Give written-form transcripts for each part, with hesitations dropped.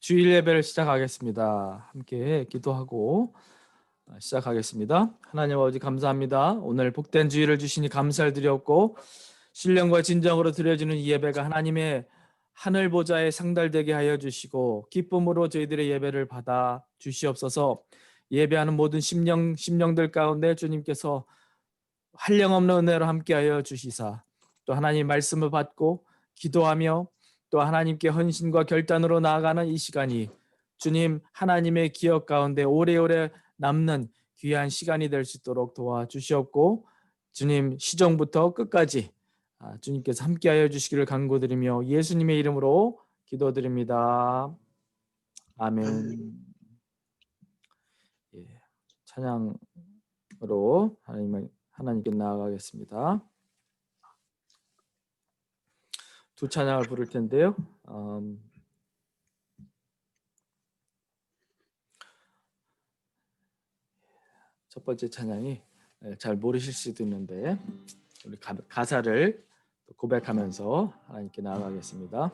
주일 예배를 시작하겠습니다. 함께 기도하고 시작하겠습니다. 하나님 아버지 감사합니다. 오늘 복된 주일을 주시니 감사를 드렸고 신령과 진정으로 드려지는 이 예배가 하나님의 하늘 보좌에 상달되게 하여 주시고 기쁨으로 저희들의 예배를 받아 주시옵소서. 예배하는 모든 심령들 가운데 주님께서 한량없는 은혜로 함께하여 주시사 또 하나님 말씀을 받고 기도하며 또 하나님께 헌신과 결단으로 나아가는 이 시간이 주님 하나님의 기억 가운데 오래오래 남는 귀한 시간이 될 수 있도록 도와주시옵고 주님 시종부터 끝까지 주님께서 함께하여 주시기를 간구드리며 예수님의 이름으로 기도드립니다. 아멘. 예, 찬양으로 하나님께 나아가겠습니다. 두 찬양을 부를 텐데요. 첫 번째 찬양이 잘 모르실 수도 있는데 우리 가사를 고백하면서 하나님께 나아가겠습니다.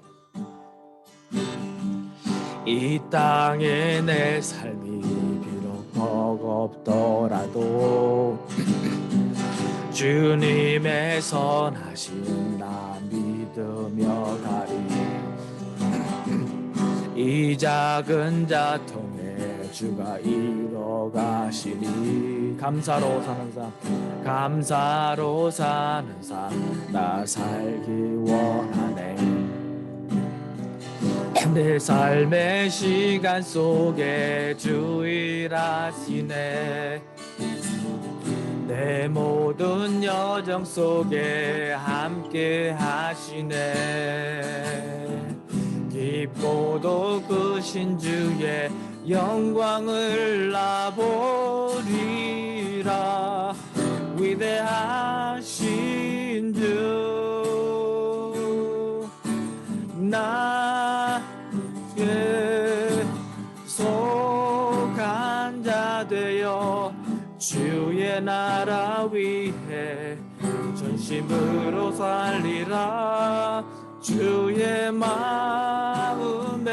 이 땅에 내 삶이 비록 버겁더라도 주님의 선하신 나 믿으며 가리 이 작은 자통에 주가 이뤄가시니 감사로 사는 삶 나 살기 원하네. 내 삶의 시간 속에 주 일하시네. 내 모든 여정 속에 함께 하시네. 깊고도 크신 주의 영광을 나보리라. 위대하신 주 나의 속한 자 되어 주의 나라 위해 전심으로 살리라. 주의 마음에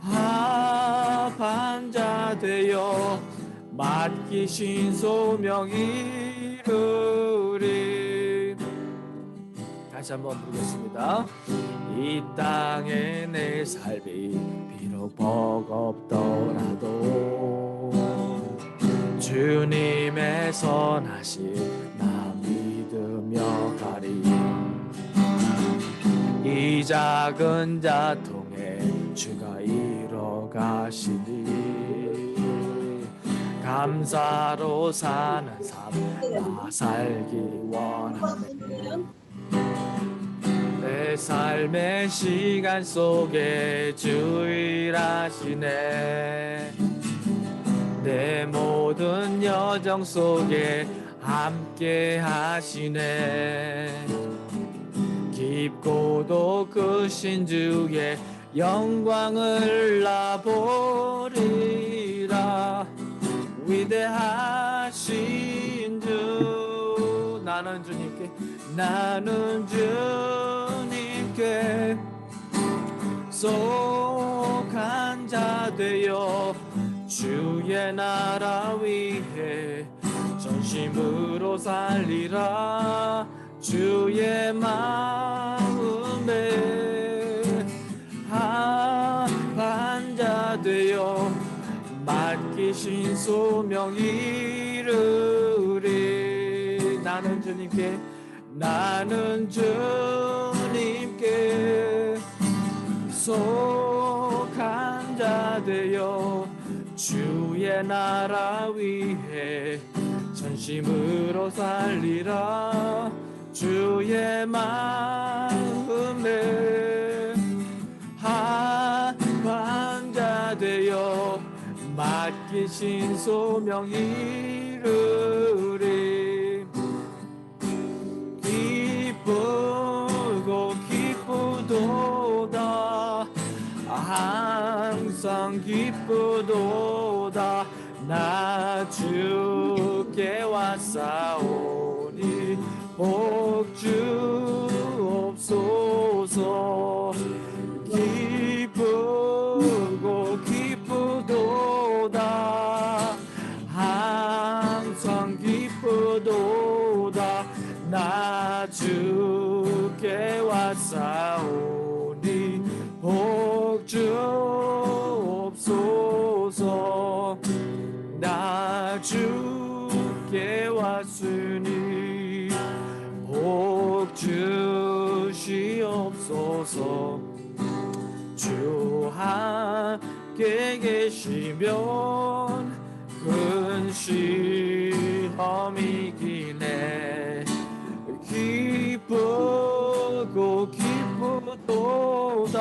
합한 자 되어 맡기신 소명 이루리. 다시 한번 부르겠습니다. 이 땅에 내 삶이 비록 버겁더라도 주님의 선하신 나 믿으며 가리. 이 작은 자통에 주가 이뤄가시니 감사로 사는 삶 나 살기 원하네. 내 삶의 시간 속에 주 일하시네. 내 모든 여정 속에 함께 하시네. 깊고도 크신 주의 영광을 나보리라. 위대하신 주 나는 주님께 속한 자 되어 주의 나라 위해 전심으로 살리라. 주의 마음에 합한 자 되어 맡기신 소명 이루리. 나는 주님께 속한 자 되어 주의 나라 위해 전심으로 살리라. 주의 마음에 합한 자 되어 맡기신 소명 이루리. 기쁘고 기쁘도다 항상 기쁘도다 나 주께 왔사오니 복 주옵소서. 기쁘고 주께 왔으니 복 주시옵소서. 주 함께 계시면 큰 시험이긴 해. 기쁘고 기쁘도다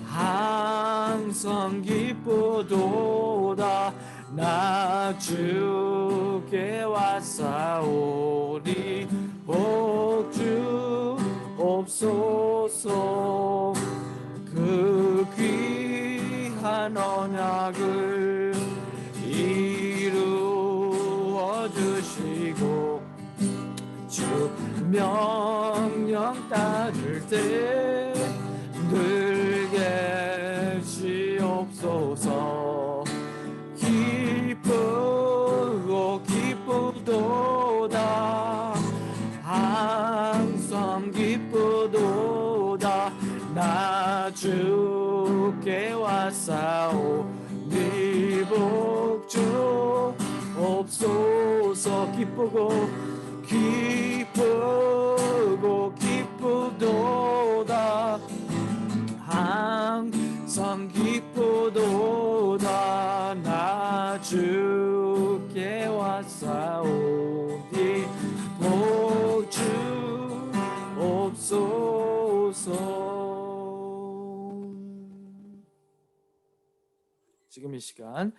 항상 기쁘도다 나 주께 왔사오니 복 주옵소서. 그 귀한 언약을 이루어 주시고 주 명령 따를 때 늘 계시옵소서. 기쁘고 기쁘도다 항상 기쁘도다 나 주께 왔사오니 복 주옵소서. 기쁘고 기쁘도다 항상 기쁘도다 나 주께 왔사오니 복 주옵소서. 지금 이 시간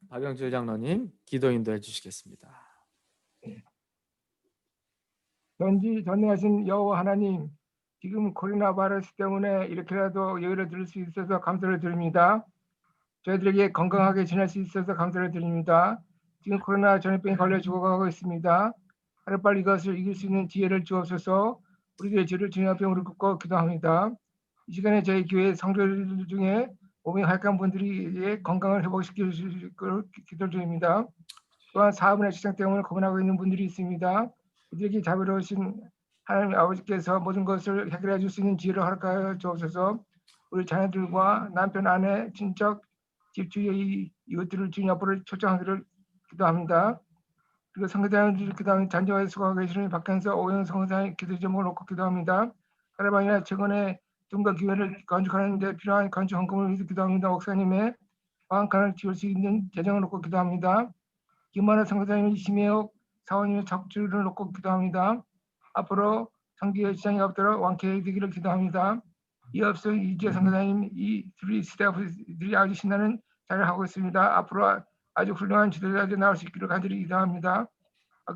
박영철 장로님 기도 인도해 주시겠습니다. 전능하신 여호와 하나님, 지금 코로나 바이러스 때문에 이렇게라도 예배를 드릴 수 있어서 감사를 드립니다. 저희들에게 건강하게 지낼 수 있어서 감사를 드립니다. 지금 코로나 전염병에 걸려 죽어가고 있습니다. 하루빨리 이것을 이길 수 있는 지혜를 주옵소서. 우리들의 죄를 주님 앞에 무릎 꿇고 기도합니다. 이 시간에 저희 교회 성도들 중에 몸이 활약한 분들이 건강을 회복시켜 주실 걸 기도 중입니다. 또한 사업이나 직장 때문에 고민하고 있는 분들이 있습니다. 이들에게 자비로우신 하나님 아버지께서 모든 것을 해결해 줄 수 있는 지혜를 허락하여 주옵소서. 우리 자녀들과 남편, 아내, 친척, 집주위 이것들을 주님 앞으로 초청하기를 기도합니다. 그리고 성교사님들 기도하는 잔디와의 수고하고 계시는 박현서 오영 성교사님 기도 제목을 놓고 기도합니다. 카라반이나 최근에 좀더 기회를 건축하는 데 필요한 건축 헌금을 위해서 기도합니다. 목사님의 방한칸을 지을 수 있는 재정을 놓고 기도합니다. 김만호 성교사님 심혜옥 사원님의 적주를 놓고 기도합니다. 앞으로 성교회 시장이 없도록 완쾌해 되기를 기도합니다. 이업성 이재 성교사님 이 둘이 스태프들이 아주 신나는 자리를 하고 있습니다. 앞으로 아주 훌륭한 지도자들이 나올 수 있기를 간절히 기도합니다.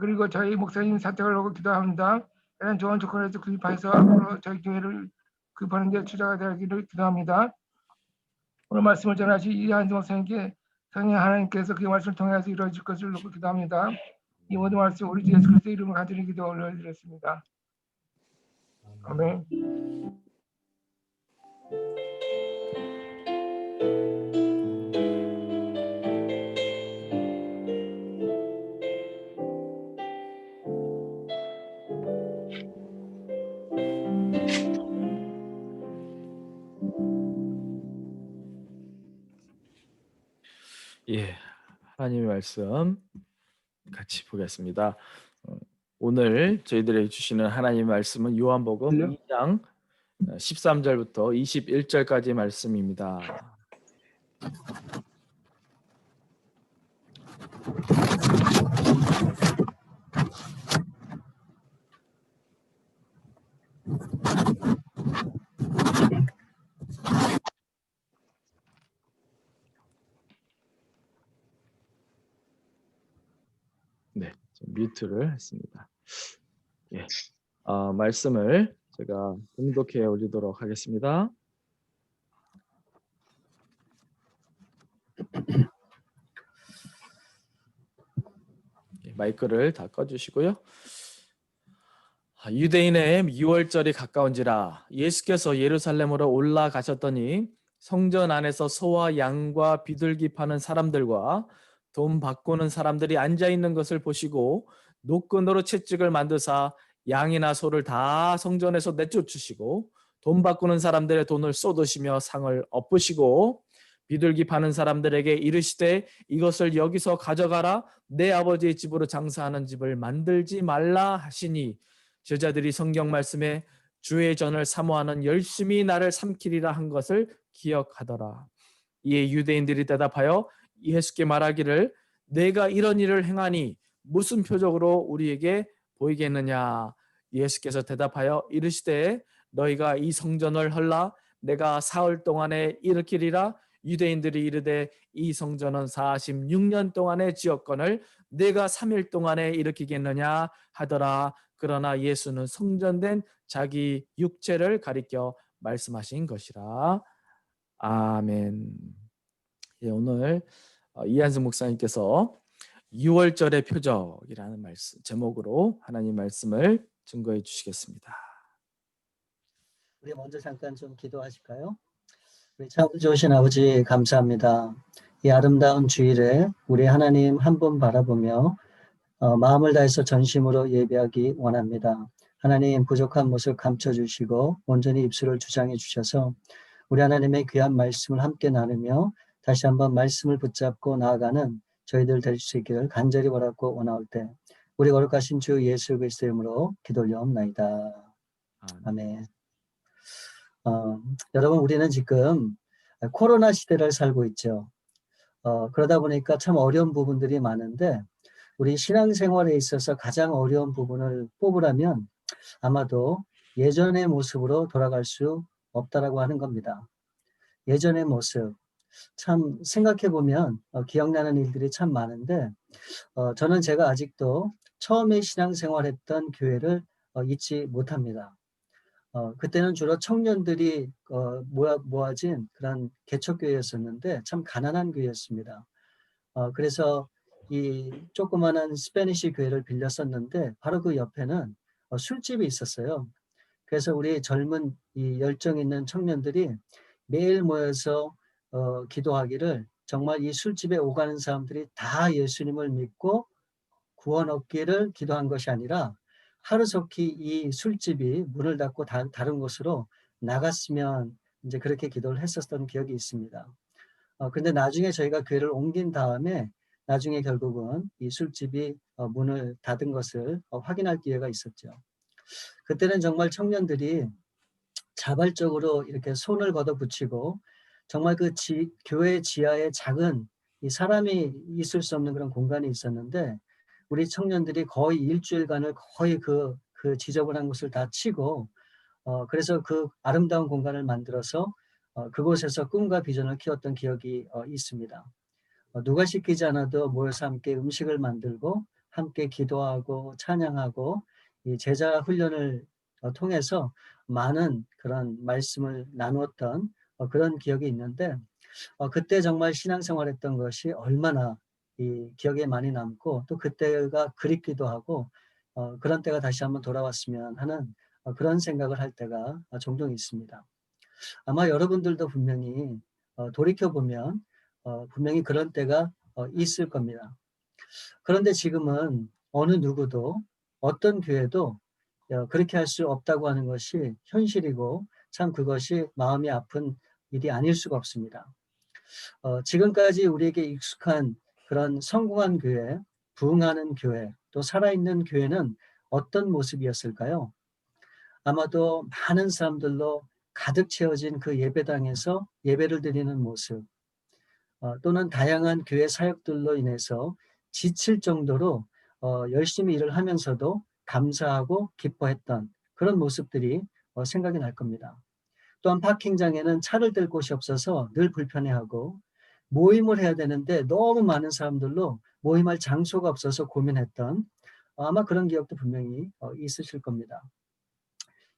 그리고 저희 목사님 사택을 놓고 기도합니다. 이런 좋은 조건에서 구입해서 앞으로 저희 교회를 구입하는 데 투자가 되기를 기도합니다. 오늘 말씀을 전하신 이한주 목사님께 성령 하나님께서 그 말씀을 통해서 이루어질 것을 놓고 기도합니다. 이 모든 말씀 우리 주 예수 그리스도의 이름으로 간절히 기도 올려드렸습니다. 아멘. 예, 하나님의 말씀 같이 보겠습니다. 오늘 저희들에게 주시는 하나님의 말씀은 요한복음 2장 13절부터 21절까지의 말씀입니다. 네, 뮤트를 했습니다. 예, 말씀을 제가 봉독해 올리도록 하겠습니다. 예, 마이크를 다 꺼주시고요. 유대인의 유월절이 가까운지라 예수께서 예루살렘으로 올라가셨더니 성전 안에서 소와 양과 비둘기 파는 사람들과 돈 바꾸는 사람들이 앉아 있는 것을 보시고 노끈으로 채찍을 만드사 양이나 소를 다 성전에서 내쫓으시고 돈 바꾸는 사람들의 돈을 쏟으시며 상을 엎으시고 비둘기 파는 사람들에게 이르시되 이것을 여기서 가져가라. 내 아버지의 집으로 장사하는 집을 만들지 말라 하시니 제자들이 성경 말씀에 주의 전을 사모하는 열심히 나를 삼키리라 한 것을 기억하더라. 이에 유대인들이 대답하여 예수께 말하기를 내가 이런 일을 행하니 무슨 표적으로 우리에게 보이겠느냐. 예수께서 대답하여 이르시되 너희가 이 성전을 헐라 내가 사흘 동안에 일으키리라. 유대인들이 이르되 이 성전은 46년 동안에 지었거늘 내가 3일 동안에 일으키겠느냐 하더라. 그러나 예수는 성전된 자기 육체를 가리켜 말씀하신 것이라. 아멘. 예, 오늘 이한승 목사님께서 6월절의 표적이라는 말씀 제목으로 하나님 말씀을 증거해 주시겠습니다. 우리 먼저 잠깐 좀 기도하실까요? 우리 참 좋으신 아버지 감사합니다. 이 아름다운 주일에 우리 하나님 한 분 바라보며 마음을 다해서 전심으로 예배하기 원합니다. 하나님 부족한 모습 감춰주시고 온전히 입술을 주장해 주셔서 우리 하나님의 귀한 말씀을 함께 나누며 다시 한번 말씀을 붙잡고 나아가는 저희들 될 수 있기를 간절히 바라고 원하올 때 우리 거룩하신 주 예수 그리스도의 이름으로 기도 올려옵나이다. 아멘. 여러분 우리는 지금 코로나 시대를 살고 있죠. 그러다 보니까 참 어려운 부분들이 많은데 우리 신앙생활에 있어서 가장 어려운 부분을 뽑으라면 아마도 예전의 모습으로 돌아갈 수 없다라고 하는 겁니다. 예전의 모습 참 생각해 보면 기억나는 일들이 참 많은데 저는 제가 아직도 처음에 신앙생활했던 교회를 잊지 못합니다. 그때는 주로 청년들이 모아진 그런 개척교회였었는데 참 가난한 교회였습니다. 그래서 이 조그마한 스페니시 교회를 빌렸었는데 바로 그 옆에는 술집이 있었어요. 그래서 우리 젊은 이 열정 있는 청년들이 매일 모여서 기도하기를 정말 이 술집에 오가는 사람들이 다 예수님을 믿고 구원 얻기를 기도한 것이 아니라 하루속히 이 술집이 문을 닫고 다른 곳으로 나갔으면 이제 그렇게 기도를 했었던 기억이 있습니다. 근데 나중에 저희가 교회를 옮긴 다음에 나중에 결국은 이 술집이 문을 닫은 것을 확인할 기회가 있었죠. 그때는 정말 청년들이 자발적으로 이렇게 손을 걷어붙이고 정말 그 교회 지하에 작은 이 사람이 있을 수 없는 그런 공간이 있었는데 우리 청년들이 거의 일주일간을 거의 그 지저분한 곳을 다 치고 그래서 그 아름다운 공간을 만들어서 그곳에서 꿈과 비전을 키웠던 기억이 있습니다. 누가 시키지 않아도 모여서 함께 음식을 만들고 함께 기도하고 찬양하고 이 제자 훈련을 통해서 많은 그런 말씀을 나누었던 그런 기억이 있는데 그때 정말 신앙생활했던 것이 얼마나 이 기억에 많이 남고 또 그때가 그립기도 하고 그런 때가 다시 한번 돌아왔으면 하는 그런 생각을 할 때가 종종 있습니다. 아마 여러분들도 분명히 돌이켜보면 분명히 그런 때가 있을 겁니다. 그런데 지금은 어느 누구도 어떤 교회도 그렇게 할 수 없다고 하는 것이 현실이고 참 그것이 마음이 아픈 일이 아닐 수가 없습니다. 지금까지 우리에게 익숙한 그런 성공한 교회, 부흥하는 교회, 또 살아있는 교회는 어떤 모습이었을까요? 아마도 많은 사람들로 가득 채워진 그 예배당에서 예배를 드리는 모습, 또는 다양한 교회 사역들로 인해서 지칠 정도로 열심히 일을 하면서도 감사하고 기뻐했던 그런 모습들이 생각이 날 겁니다. 또한 파킹장에는 차를 댈 곳이 없어서 늘 불편해하고 모임을 해야 되는데 너무 많은 사람들로 모임할 장소가 없어서 고민했던 아마 그런 기억도 분명히 있으실 겁니다.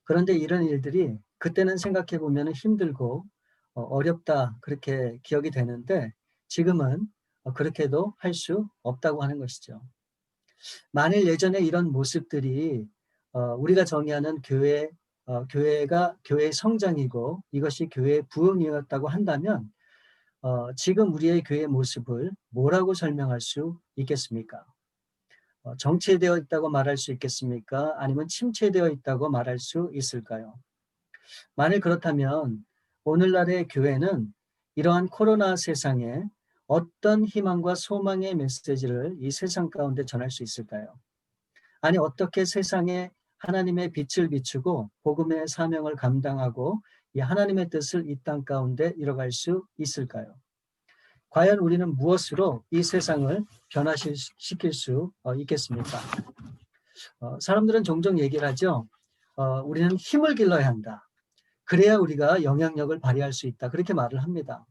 그런데 이런 일들이 그때는 생각해 보면 힘들고 어렵다 그렇게 기억이 되는데 지금은 그렇게도 할 수 없다고 하는 것이죠. 만일 예전에 이런 모습들이 우리가 정의하는 교회가 교회의 성장이고 이것이 교회의 부흥이었다고 한다면 지금 우리의 교회 모습을 뭐라고 설명할 수 있겠습니까? 정체되어 있다고 말할 수 있겠습니까? 아니면 침체되어 있다고 말할 수 있을까요? 만일 그렇다면 오늘날의 교회는 이러한 코로나 세상에 어떤 희망과 소망의 메시지를 이 세상 가운데 전할 수 있을까요? 아니, 어떻게 세상에 하나님의 빛을 비추고 복음의 사명을 감당하고 이 하나님의 뜻을 이 땅 가운데 이뤄갈 수 있을까요? 과연 우리는 무엇으로 이 세상을 변화시킬 수 있겠습니까? 사람들은 종종 얘기를 하죠. 우리는 힘을 길러야 한다. 그래야 우리가 영향력을 발휘할 수 있다. 그렇게 말을 합니다.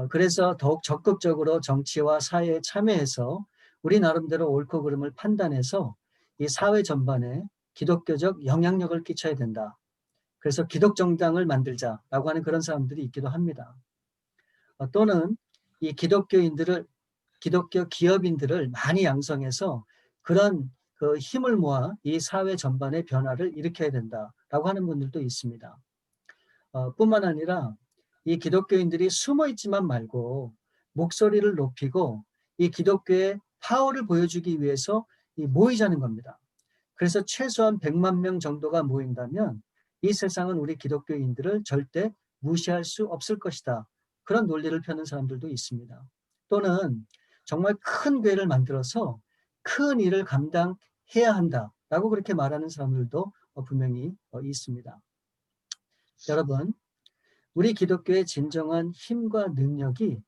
그래서 더욱 적극적으로 정치와 사회에 참여해서 우리 나름대로 옳고 그름을 판단해서 이 사회 전반에 기독교적 영향력을 끼쳐야 된다. 그래서 기독정당을 만들자라고 하는 그런 사람들이 있기도 합니다. 또는 이 기독교 기업인들을 많이 양성해서 그런 그 힘을 모아 이 사회 전반의 변화를 일으켜야 된다라고 하는 분들도 있습니다. 뿐만 아니라 이 기독교인들이 숨어 있지만 말고 목소리를 높이고 이 기독교의 파워를 보여주기 위해서 모이자는 겁니다. 그래서 최소한 100만 명 정도가 모인다면 이 세상은 우리 기독교인들을 절대 무시할 수 없을 것이다. 그런 논리를 펴는 사람들도 있습니다. 또는 정말 큰 교회를 만들어서 큰 일을 감당해야 한다라고 그렇게 말하는 사람들도 분명히 있습니다. 여러분, 우리 기독교의 진정한 힘과 능력이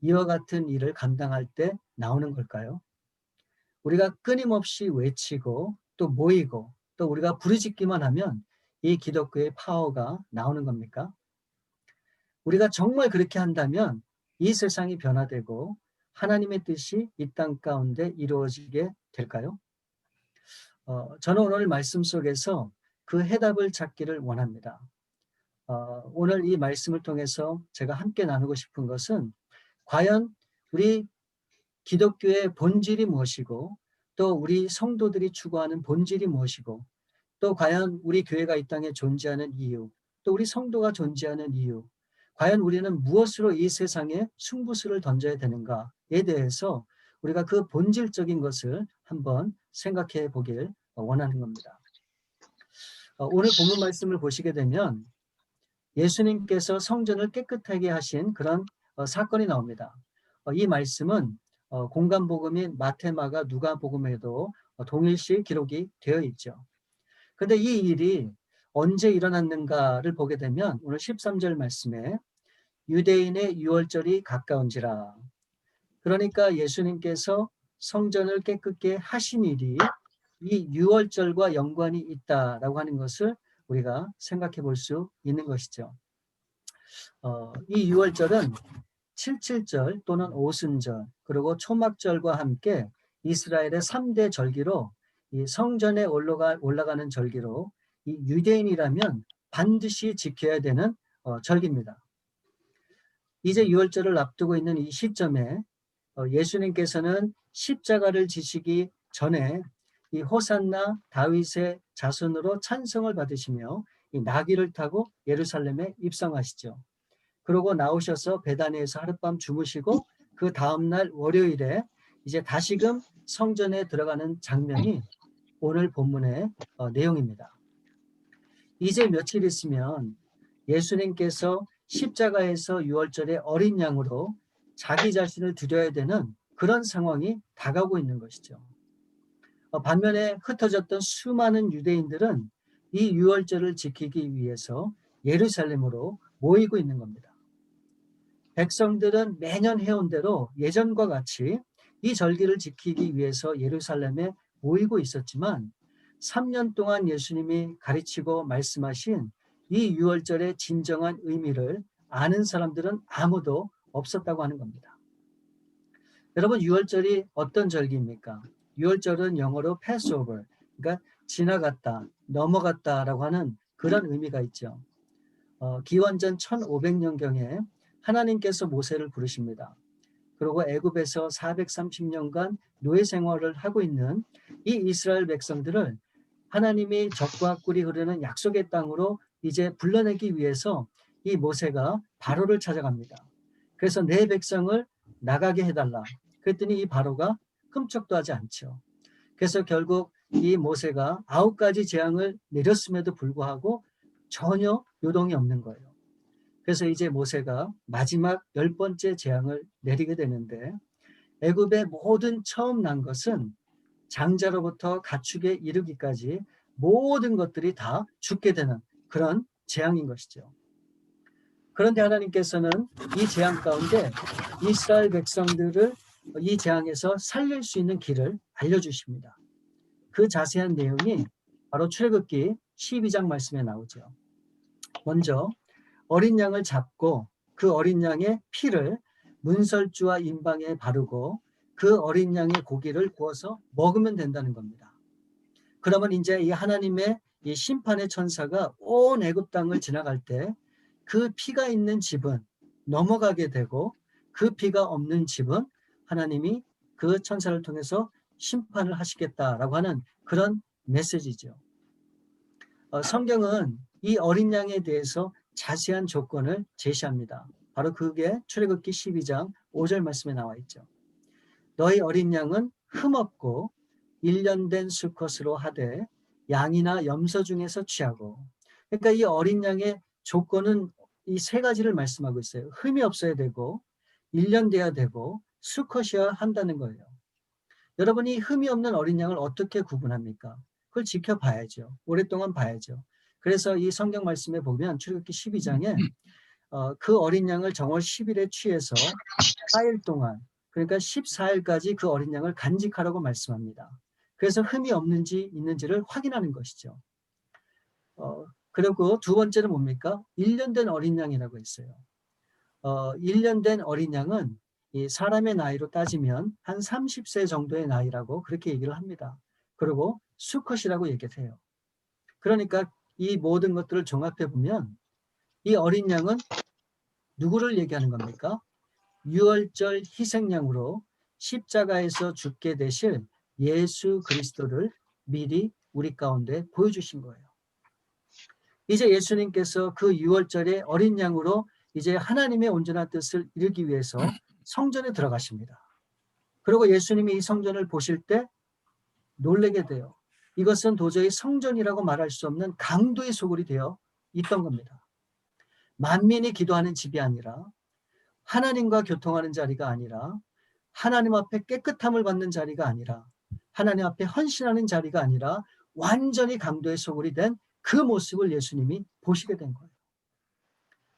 이와 같은 일을 감당할 때 나오는 걸까요? 우리가 끊임없이 외치고 또 모이고 또 우리가 부르짖기만 하면 이 기독교의 파워가 나오는 겁니까? 우리가 정말 그렇게 한다면 이 세상이 변화되고 하나님의 뜻이 이 땅 가운데 이루어지게 될까요? 저는 오늘 말씀 속에서 그 해답을 찾기를 원합니다. 오늘 이 말씀을 통해서 제가 함께 나누고 싶은 것은 과연 우리 기독교의 본질이 무엇이고 또 우리 성도들이 추구하는 본질이 무엇이고 또 과연 우리 교회가 이 땅에 존재하는 이유 또 우리 성도가 존재하는 이유 과연 우리는 무엇으로 이 세상에 승부수를 던져야 되는가에 대해서 우리가 그 본질적인 것을 한번 생각해 보길 원하는 겁니다. 오늘 본문 말씀을 보시게 되면 예수님께서 성전을 깨끗하게 하신 그런 사건이 나옵니다. 이 말씀은 공간복음인 마태, 마가, 누가복음에도 동일시 기록이 되어 있죠. 그런데 이 일이 언제 일어났는가를 보게 되면 오늘 13절 말씀에 유대인의 유월절이 가까운지라. 그러니까 예수님께서 성전을 깨끗게 하신 일이 이 유월절과 연관이 있다라고 하는 것을 우리가 생각해 볼 수 있는 것이죠. 이 유월절은 77절 또는 오순절 그리고 초막절과 함께 이스라엘의 3대 절기로 이 성전에 올라가는 절기로 이 유대인이라면 반드시 지켜야 되는 절기입니다. 이제 유월절을 앞두고 있는 이 시점에 예수님께서는 십자가를 지시기 전에 이 호산나 다윗의 자손으로 찬송을 받으시며 이 나귀를 타고 예루살렘에 입성하시죠. 그러고 나오셔서 베다니에서 하룻밤 주무시고 그 다음날 월요일에 이제 다시금 성전에 들어가는 장면이 오늘 본문의 내용입니다. 이제 며칠 있으면 예수님께서 십자가에서 유월절에 어린 양으로 자기 자신을 드려야 되는 그런 상황이 다가오고 있는 것이죠. 반면에 흩어졌던 수많은 유대인들은 이 유월절을 지키기 위해서 예루살렘으로 모이고 있는 겁니다. 백성들은 매년 해온 대로 예전과 같이 이 절기를 지키기 위해서 예루살렘에 모이고 있었지만 3년 동안 예수님이 가르치고 말씀하신 이 유월절의 진정한 의미를 아는 사람들은 아무도 없었다고 하는 겁니다. 여러분, 유월절이 어떤 절기입니까? 유월절은 영어로 Passover, 그러니까 지나갔다, 넘어갔다라고 하는 그런 의미가 있죠. 기원전 1500년경에 하나님께서 모세를 부르십니다. 그리고 애굽에서 430년간 노예 생활을 하고 있는 이 이스라엘 백성들을 하나님이 적과 꿀이 흐르는 약속의 땅으로 이제 불러내기 위해서 이 모세가 바로를 찾아갑니다. 그래서 내 백성을 나가게 해달라. 그랬더니 이 바로가 흠쩍도 하지 않죠. 그래서 결국 이 모세가 9가지 재앙을 내렸음에도 불구하고 전혀 요동이 없는 거예요. 그래서 이제 모세가 마지막 10번째 재앙을 내리게 되는데, 애굽의 모든 처음 난 것은 장자로부터 가축에 이르기까지 모든 것들이 다 죽게 되는 그런 재앙인 것이죠. 그런데 하나님께서는 이 재앙 가운데 이스라엘 백성들을 이 재앙에서 살릴 수 있는 길을 알려주십니다. 그 자세한 내용이 바로 출애굽기 12장 말씀에 나오죠. 먼저 어린 양을 잡고 그 어린 양의 피를 문설주와 인방에 바르고 그 어린 양의 고기를 구워서 먹으면 된다는 겁니다. 그러면 이제 이 하나님의 이 심판의 천사가 온 애굽 땅을 지나갈 때 그 피가 있는 집은 넘어가게 되고, 그 피가 없는 집은 하나님이 그 천사를 통해서 심판을 하시겠다라고 하는 그런 메시지죠. 성경은 이 어린 양에 대해서 자세한 조건을 제시합니다. 바로 그게 출애굽기 12장 5절 말씀에 나와 있죠. 너희 어린 양은 흠없고 1년 된 수컷으로 하되 양이나 염소 중에서 취하고. 그러니까 이 어린 양의 조건은 이 세 가지를 말씀하고 있어요. 흠이 없어야 되고 1년 돼야 되고 수컷이어야 한다는 거예요. 여러분이 흠이 없는 어린 양을 어떻게 구분합니까? 그걸 지켜봐야죠. 오랫동안 봐야죠. 그래서 이 성경 말씀에 보면 출애굽기 12장에 그 어린 양을 정월 10일에 취해서 4일 동안, 그러니까 14일까지 그 어린 양을 간직하라고 말씀합니다. 그래서 흠이 없는지 있는지를 확인하는 것이죠. 그리고 두 번째는 뭡니까? 1년 된 어린 양이라고 했어요. 1년 된 어린 양은 이 사람의 나이로 따지면 한 30세 정도의 나이라고 그렇게 얘기를 합니다. 그리고 수컷이라고 얘기를 해요. 그러니까 이 모든 것들을 종합해 보면 이 어린 양은 누구를 얘기하는 겁니까? 유월절 희생양으로 십자가에서 죽게 되실 예수 그리스도를 미리 우리 가운데 보여주신 거예요. 이제 예수님께서 그 유월절에 어린 양으로 이제 하나님의 온전한 뜻을 이루기 위해서 성전에 들어가십니다. 그리고 예수님이 이 성전을 보실 때 놀라게 돼요. 이것은 도저히 성전이라고 말할 수 없는 강도의 소굴이 되어 있던 겁니다. 만민이 기도하는 집이 아니라, 하나님과 교통하는 자리가 아니라, 하나님 앞에 깨끗함을 받는 자리가 아니라, 하나님 앞에 헌신하는 자리가 아니라 완전히 강도의 소굴이 된 그 모습을 예수님이 보시게 된 거예요.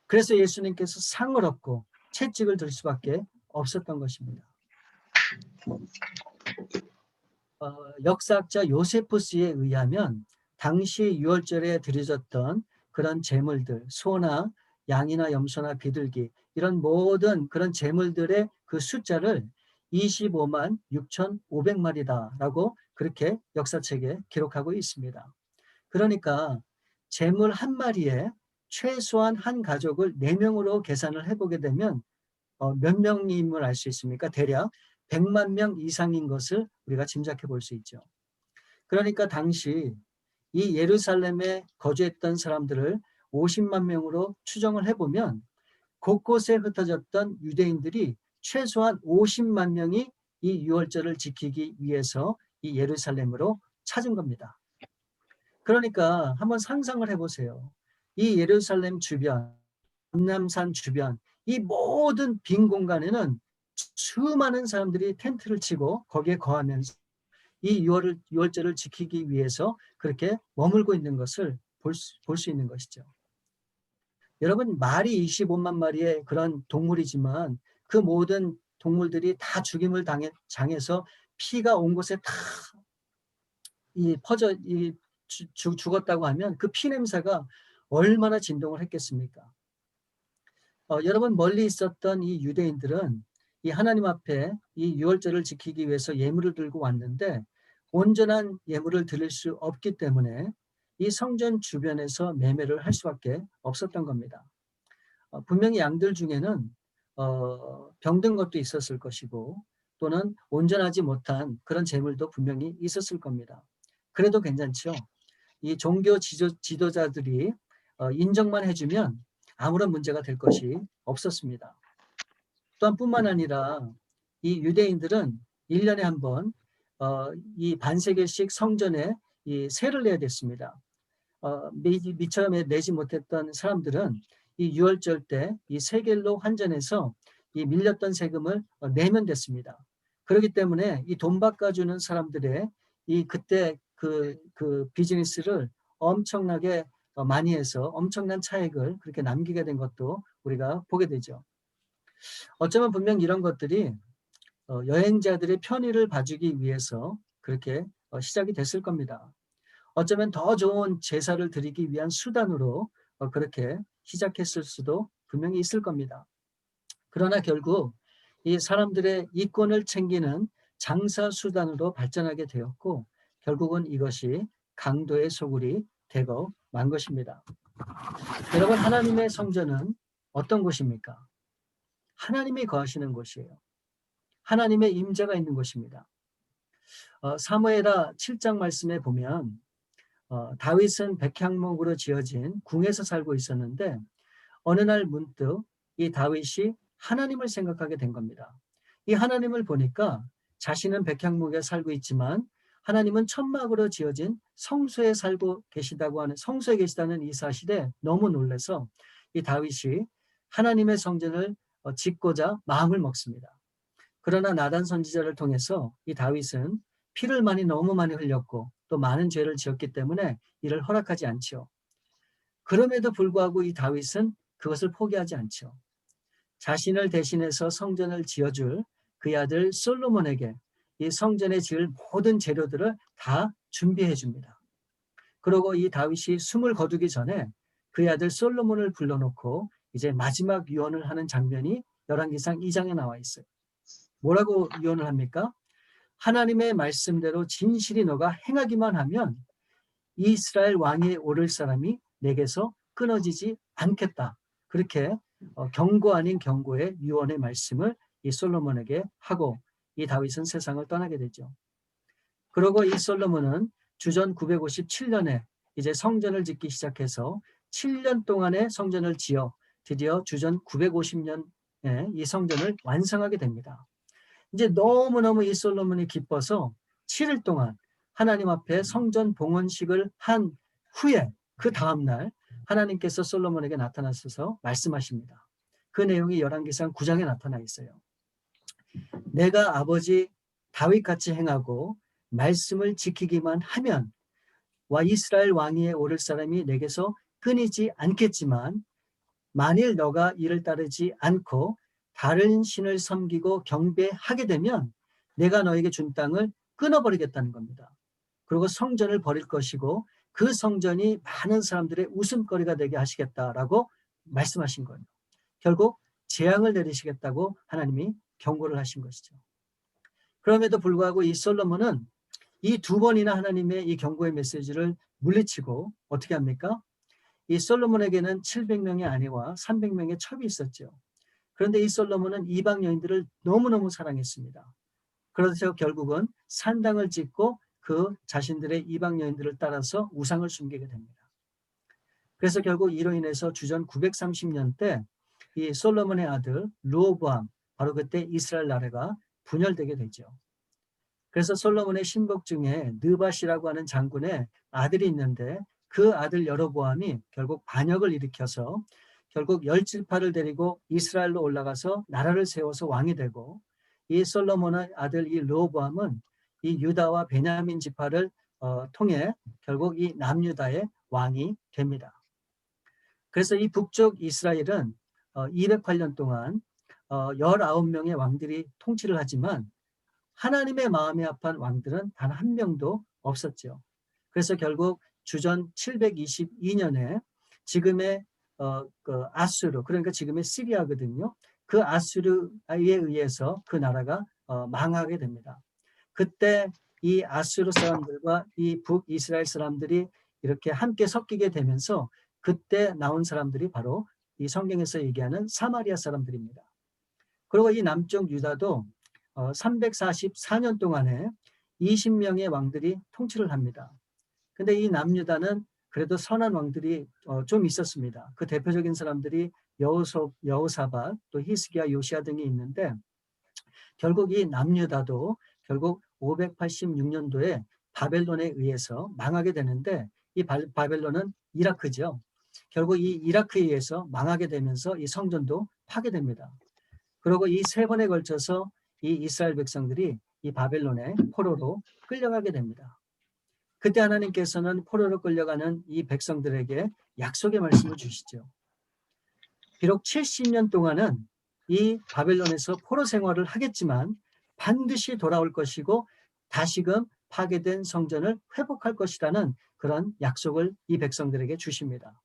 그래서 예수님께서 상을 얻고 채찍을 들 수밖에 없었던 것입니다. 역사학자 요세푸스에 의하면 당시 유월절에 드려졌던 그런 제물들, 소나 양이나 염소나 비둘기, 이런 모든 그런 제물들의 그 숫자를 25만 6,500마리다라고 그렇게 역사책에 기록하고 있습니다. 그러니까 제물 한 마리에 최소한 한 가족을 4명으로 계산을 해보게 되면 몇 명임을 알 수 있습니까? 대략 100만 명 이상인 것을 우리가 짐작해 볼 수 있죠. 그러니까 당시 이 예루살렘에 거주했던 사람들을 50만 명으로 추정을 해보면 곳곳에 흩어졌던 유대인들이 최소한 50만 명이 이 유월절을 지키기 위해서 이 예루살렘으로 찾은 겁니다. 그러니까 한번 상상을 해보세요. 이 예루살렘 주변, 감람산 주변, 이 모든 빈 공간에는 수많은 사람들이 텐트를 치고 거기에 거하면서 이 유월절을 지키기 위해서 그렇게 머물고 있는 것을 볼 수 있는 것이죠. 여러분, 말이 25만 마리의 그런 동물이지만 그 모든 동물들이 다 죽임을 당해서 피가 온 곳에 다 죽었다고 하면 그 피 냄새가 얼마나 진동을 했겠습니까? 여러분, 멀리 있었던 이 유대인들은 이 하나님 앞에 이 유월절을 지키기 위해서 예물을 들고 왔는데 온전한 예물을 드릴 수 없기 때문에 이 성전 주변에서 매매를 할 수밖에 없었던 겁니다. 분명히 양들 중에는 병든 것도 있었을 것이고 또는 온전하지 못한 그런 재물도 분명히 있었을 겁니다. 그래도 괜찮죠. 이 종교 지도자들이 인정만 해주면 아무런 문제가 될 것이 없었습니다. 또한 뿐만 아니라 이 유대인들은 1년에 한 번 이 반세겔씩 성전에 이 세를 내야 됐습니다. 미처 내지 못했던 사람들은 이 유월절 때 이 세겔로 환전해서 이 밀렸던 세금을 내면 됐습니다. 그렇기 때문에 이 돈 바꿔주는 사람들의 이 그때 그 비즈니스를 엄청나게 많이 해서 엄청난 차익을 그렇게 남기게 된 것도 우리가 보게 되죠. 어쩌면 분명 이런 것들이 여행자들의 편의를 봐주기 위해서 그렇게 시작이 됐을 겁니다. 어쩌면 더 좋은 제사를 드리기 위한 수단으로 그렇게 시작했을 수도 분명히 있을 겁니다. 그러나 결국 이 사람들의 이권을 챙기는 장사 수단으로 발전하게 되었고 결국은 이것이 강도의 소굴이 되고 만 것입니다. 여러분, 하나님의 성전은 어떤 곳입니까? 하나님이 거하시는 곳이에요. 하나님의 임재가 있는 곳입니다. 사무엘하 7장 말씀에 보면 다윗은 백향목으로 지어진 궁에서 살고 있었는데 어느 날 문득 이 다윗이 하나님을 생각하게 된 겁니다. 이 하나님을 보니까 자신은 백향목에 살고 있지만 하나님은 천막으로 지어진 성소에 살고 계시다고 하는, 성소에 계시다는 이 사실에 너무 놀라서 이 다윗이 하나님의 성전을 짓고자 마음을 먹습니다. 그러나 나단 선지자를 통해서 이 다윗은 피를 너무 많이 흘렸고 또 많은 죄를 지었기 때문에 이를 허락하지 않죠. 그럼에도 불구하고 이 다윗은 그것을 포기하지 않죠. 자신을 대신해서 성전을 지어줄 그의 아들 솔로몬에게 이 성전에 지을 모든 재료들을 다 준비해 줍니다. 그리고 이 다윗이 숨을 거두기 전에 그의 아들 솔로몬을 불러놓고 이제 마지막 유언을 하는 장면이 열왕기상 2장에 나와 있어요. 뭐라고 유언을 합니까? 하나님의 말씀대로 진실이 너가 행하기만 하면 이스라엘 왕위에 오를 사람이 내게서 끊어지지 않겠다. 그렇게 경고 아닌 경고의 유언의 말씀을 이 솔로몬에게 하고 이 다윗은 세상을 떠나게 되죠. 그리고 이 솔로몬은 주전 957년에 이제 성전을 짓기 시작해서 7년 동안의 성전을 지어 드디어 주전 950년에 이 성전을 완성하게 됩니다. 이제 너무너무 이 솔로몬이 기뻐서 7일 동안 하나님 앞에 성전 봉헌식을 한 후에 그 다음날 하나님께서 솔로몬에게 나타나셔서 말씀하십니다. 그 내용이 열왕기상 9장에 나타나 있어요. 내가 아버지 다윗같이 행하고 말씀을 지키기만 하면 이스라엘 왕위에 오를 사람이 내게서 끊이지 않겠지만 만일 너가 이를 따르지 않고 다른 신을 섬기고 경배하게 되면 내가 너에게 준 땅을 끊어버리겠다는 겁니다. 그리고 성전을 버릴 것이고 그 성전이 많은 사람들의 웃음거리가 되게 하시겠다라고 말씀하신 거예요. 결국 재앙을 내리시겠다고 하나님이 경고를 하신 것이죠. 그럼에도 불구하고 이 솔로몬은 이 두 번이나 하나님의 이 경고의 메시지를 물리치고 어떻게 합니까? 이 솔로몬에게는 700명의 아내와 300명의 첩이 있었죠. 그런데 이 솔로몬은 이방 여인들을 너무너무 사랑했습니다. 그래서 결국은 산당을 짓고 그 자신들의 이방 여인들을 따라서 우상을 숨기게 됩니다. 그래서 결국 이로 인해서 주전 930년 때 이 솔로몬의 아들 르호보암, 바로 그때 이스라엘 나라가 분열되게 되죠. 그래서 솔로몬의 신복 중에 느밧이라고 하는 장군의 아들이 있는데 그 아들 여로보암이 결국 반역을 일으켜서 결국 열지파를 데리고 이스라엘로 올라가서 나라를 세워서 왕이 되고 이 솔로몬의 아들 이 르호보암은 이 유다와 베냐민 지파를 통해 결국 이 남유다의 왕이 됩니다. 그래서 이 북쪽 이스라엘은 208년 동안 19명의 왕들이 통치를 하지만 하나님의 마음에 합한 왕들은 단 한 명도 없었죠. 그래서 결국 주전 722년에 지금의 그 아수르, 그러니까 지금의 시리아거든요. 그 아수르에 의해서 그 나라가 망하게 됩니다. 그때 이 아수르 사람들과 이 북이스라엘 사람들이 이렇게 함께 섞이게 되면서 그때 나온 사람들이 바로 이 성경에서 얘기하는 사마리아 사람들입니다. 그리고 이 남쪽 유다도 344년 동안에 20명의 왕들이 통치를 합니다. 근데 이 남유다는 그래도 선한 왕들이 좀 있었습니다. 그 대표적인 사람들이 여호사밧, 또 히스기야, 요시야 등이 있는데 결국 이 남유다도 결국 586년도에 바벨론에 의해서 망하게 되는데 이 바벨론은 이라크죠. 결국 이 이라크에 의해서 망하게 되면서 이 성전도 파괴됩니다. 그리고 이 세 번에 걸쳐서 이 이스라엘 백성들이 이 바벨론의 포로로 끌려가게 됩니다. 그때 하나님께서는 포로로 끌려가는 이 백성들에게 약속의 말씀을 주시죠. 비록 70년 동안은 이 바벨론에서 포로 생활을 하겠지만 반드시 돌아올 것이고 다시금 파괴된 성전을 회복할 것이라는 그런 약속을 이 백성들에게 주십니다.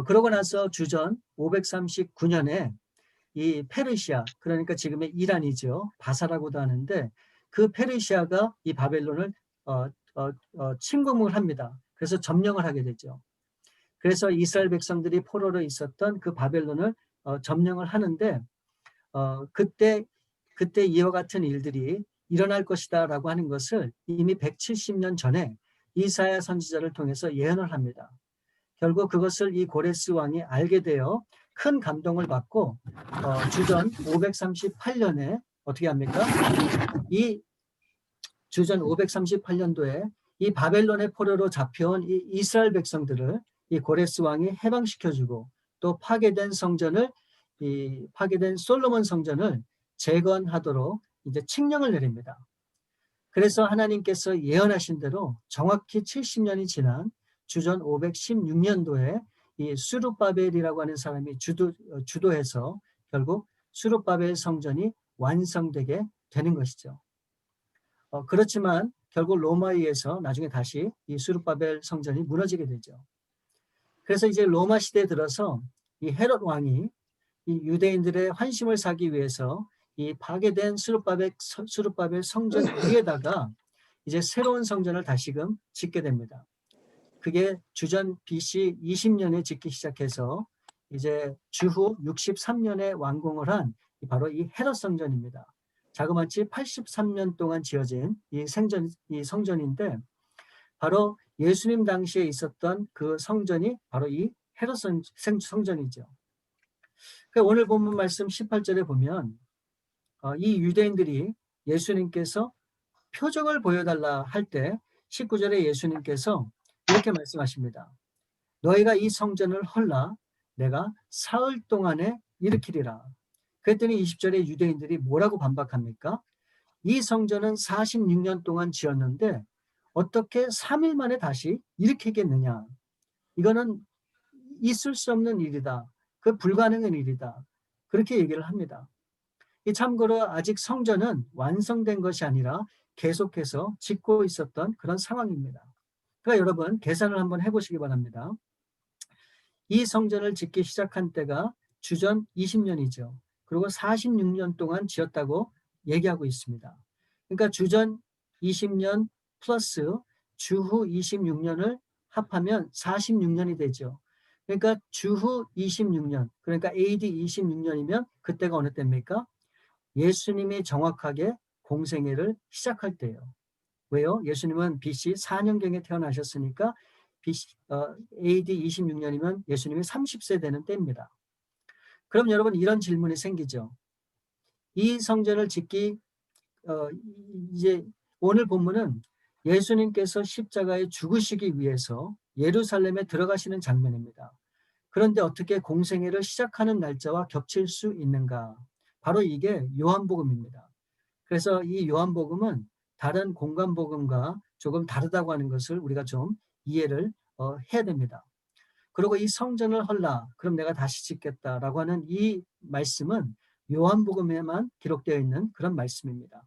그러고 나서 주전 539년에 이 페르시아, 그러니까 지금의 이란이죠. 바사라고도 하는데 그 페르시아가 이 바벨론을 침공을 합니다. 그래서 점령을 하게 되죠. 그래서 이스라엘 백성들이 포로로 있었던 그 바벨론을 점령을 하는데 그때 이와 같은 일들이 일어날 것이다라고 하는 것을 이미 170년 전에 이사야 선지자를 통해서 예언을 합니다. 결국 그것을 이 고레스 왕이 알게 되어 큰 감동을 받고 주전 538년에 어떻게 합니까? 이 주전 538년도에 이 바벨론의 포로로 잡혀온 이 이스라엘 백성들을 이 고레스 왕이 해방시켜주고 또 파괴된 성전을 이 파괴된 솔로몬 성전을 재건하도록 이제 칙령을 내립니다. 그래서 하나님께서 예언하신 대로 정확히 70년이 지난 주전 516년도에 이 수룹바벨이라고 하는 사람이 주도해서 결국 수룹바벨 성전이 완성되게 되는 것이죠. 그렇지만 결국 로마에 의해서 나중에 다시 이 수룹바벨 성전이 무너지게 되죠. 그래서 이제 로마 시대에 들어서 이 헤롯 왕이 이 유대인들의 환심을 사기 위해서 이 파괴된 수룹바벨 성전 위에다가 이제 새로운 성전을 다시금 짓게 됩니다. 그게 주전 BC 20년에 짓기 시작해서 이제 주후 63년에 완공을 한 바로 이 헤롯 성전입니다. 자그마치 83년 동안 지어진 이 성전인데 바로 예수님 당시에 있었던 그 성전이 바로 이 헤롯 성전이죠. 오늘 본문 말씀 18절에 보면 이 유대인들이 예수님께서 표적을 보여달라 할 때 19절에 예수님께서 이렇게 말씀하십니다. 너희가 이 성전을 헐라 내가 사흘 동안에 일으키리라. 그랬더니 20절에 유대인들이 뭐라고 반박합니까? 이 성전은 46년 동안 지었는데 어떻게 3일 만에 다시 일으키겠느냐. 이거는 있을 수 없는 일이다. 그 불가능한 일이다. 그렇게 얘기를 합니다. 참고로 아직 성전은 완성된 것이 아니라 계속해서 짓고 있었던 그런 상황입니다. 그러니까 여러분 계산을 한번 해보시기 바랍니다. 이 성전을 짓기 시작한 때가 주전 20년이죠. 그리고 46년 동안 지었다고 얘기하고 있습니다. 그러니까 주전 20년 플러스 주후 26년을 합하면 46년이 되죠. 그러니까 주후 26년, 그러니까 AD 26년이면 그때가 어느 때입니까? 예수님이 정확하게 공생애를 시작할 때예요. 왜요? 예수님은 BC 4년경에 태어나셨으니까 AD 26년이면 예수님이 30세 되는 때입니다. 그럼 여러분 이런 질문이 생기죠. 이 성전을 짓기 이제 오늘 본문은 예수님께서 십자가에 죽으시기 위해서 예루살렘에 들어가시는 장면입니다. 그런데 어떻게 공생애를 시작하는 날짜와 겹칠 수 있는가? 바로 이게 요한복음입니다. 그래서 이 요한복음은 다른 공관복음과 조금 다르다고 하는 것을 우리가 좀 이해를 해야 됩니다. 그리고 이 성전을 헐라, 그럼 내가 다시 짓겠다라고 하는 이 말씀은 요한복음에만 기록되어 있는 그런 말씀입니다.